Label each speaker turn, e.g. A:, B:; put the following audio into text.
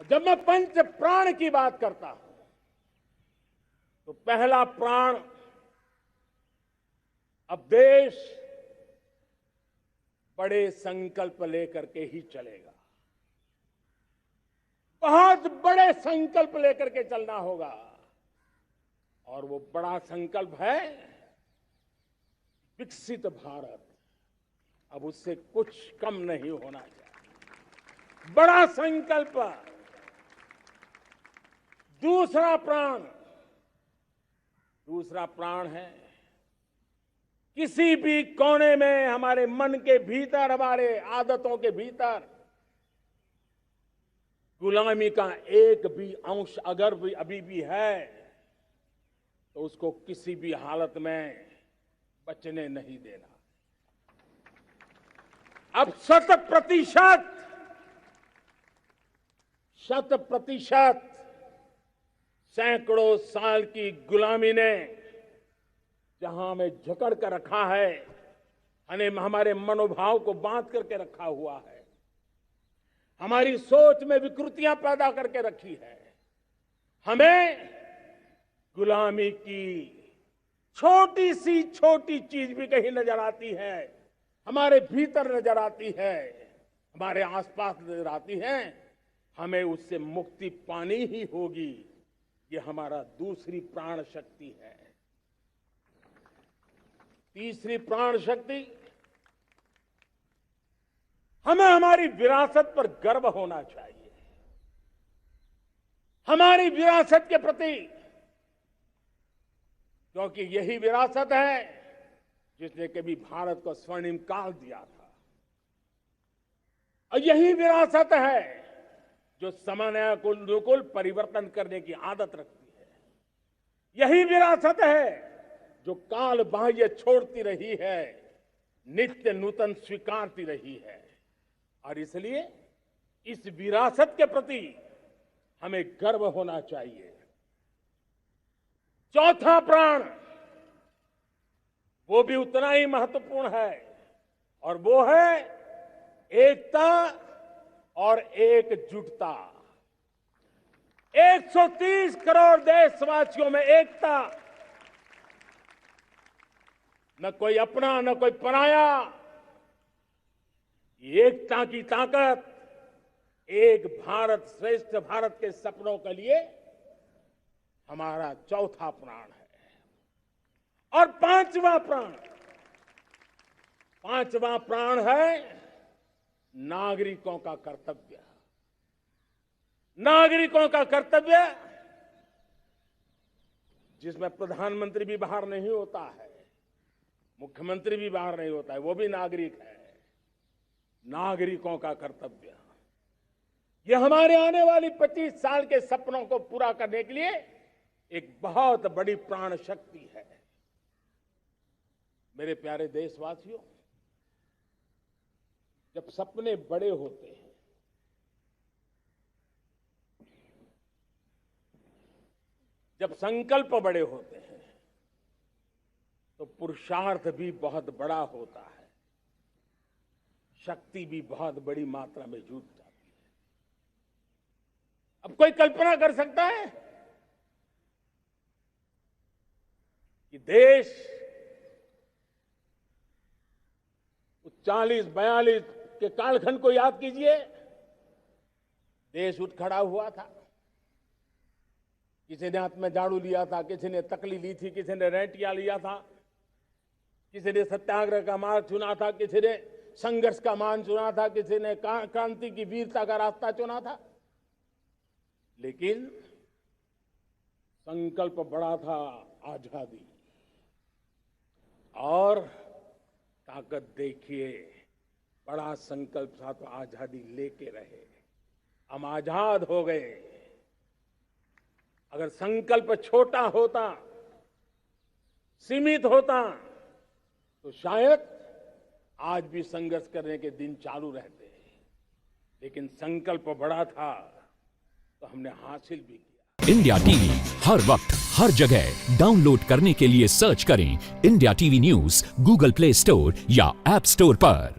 A: जब मैं पंच प्राण की बात करता हूं तो पहला प्राण अब देश बड़े संकल्प लेकर के ही चलेगा। बहुत बड़े संकल्प लेकर के चलना होगा और वो बड़ा संकल्प है विकसित भारत। अब उससे कुछ कम नहीं होना चाहिए। बड़ा संकल्प। दूसरा प्राण है किसी भी कोने में हमारे मन के भीतर, हमारे आदतों के भीतर गुलामी का एक भी अंश अगर भी अभी भी है तो उसको किसी भी हालत में बचने नहीं देना। अब 100% सैकड़ों साल की गुलामी ने जहां हमें जकड़ कर रखा है, हमारे मनोभाव को बांध करके रखा हुआ है, हमारी सोच में विकृतियां पैदा करके रखी है, हमें गुलामी की छोटी सी छोटी चीज भी कहीं नजर आती है, हमारे भीतर नजर आती है, हमारे आसपास नजर आती है, हमें उससे मुक्ति पानी ही होगी। ये हमारा दूसरी प्राण शक्ति है। तीसरी प्राण शक्ति, हमें हमारी विरासत पर गर्व होना चाहिए। हमारी विरासत के प्रति, क्योंकि यही विरासत है जिसने कभी भारत को स्वर्णिम काल दिया था, और यही विरासत है जो समयानुकूल परिवर्तन करने की आदत रखती है। यही विरासत है जो काल बाह्य छोड़ती रही है, नित्य नूतन स्वीकारती रही है। और इसलिए इस विरासत के प्रति हमें गर्व होना चाहिए। चौथा प्राण वो भी उतना ही महत्वपूर्ण है और वो है एकता और एकजुटता। 130 करोड़ देशवासियों में एकता, न कोई अपना न कोई पराया। एकता की ताकत एक भारत श्रेष्ठ भारत के सपनों के लिए हमारा चौथा प्राण है। और पांचवा प्राण है नागरिकों का कर्तव्य। नागरिकों का कर्तव्य जिसमें प्रधानमंत्री भी बाहर नहीं होता है, मुख्यमंत्री भी बाहर नहीं होता है, वो भी नागरिक है। नागरिकों का कर्तव्य, ये हमारे आने वाली 25 साल के सपनों को पूरा करने के लिए एक बहुत बड़ी प्राण शक्ति है। मेरे प्यारे देशवासियों, जब सपने बड़े होते हैं, जब संकल्प बड़े होते हैं, तो पुरुषार्थ भी बहुत बड़ा होता है, शक्ति भी बहुत बड़ी मात्रा में जुट जाती है। अब कोई कल्पना कर सकता है कि देश 40-42 के कालखंड को याद कीजिए। देश उठ खड़ा हुआ था, किसी ने हाथ में झाड़ू लिया था, किसी ने तकली ली थी, किसी ने रेंटिया लिया था, किसी ने सत्याग्रह का मार्ग चुना था, किसी ने संघर्ष का मान चुना था, किसी ने क्रांति की वीरता का रास्ता चुना था। लेकिन संकल्प बड़ा था आजादी, और ताकत देखिए, बड़ा संकल्प था तो आजादी लेके रहे। हम आजाद हो गए। अगर संकल्प छोटा होता, सीमित होता, तो शायद आज भी संघर्ष करने के दिन चालू रहते। लेकिन संकल्प बड़ा था तो हमने हासिल भी किया।
B: इंडिया टीवी हर वक्त हर जगह डाउनलोड करने के लिए सर्च करें India TV news Google play store या ऐप स्टोर पर।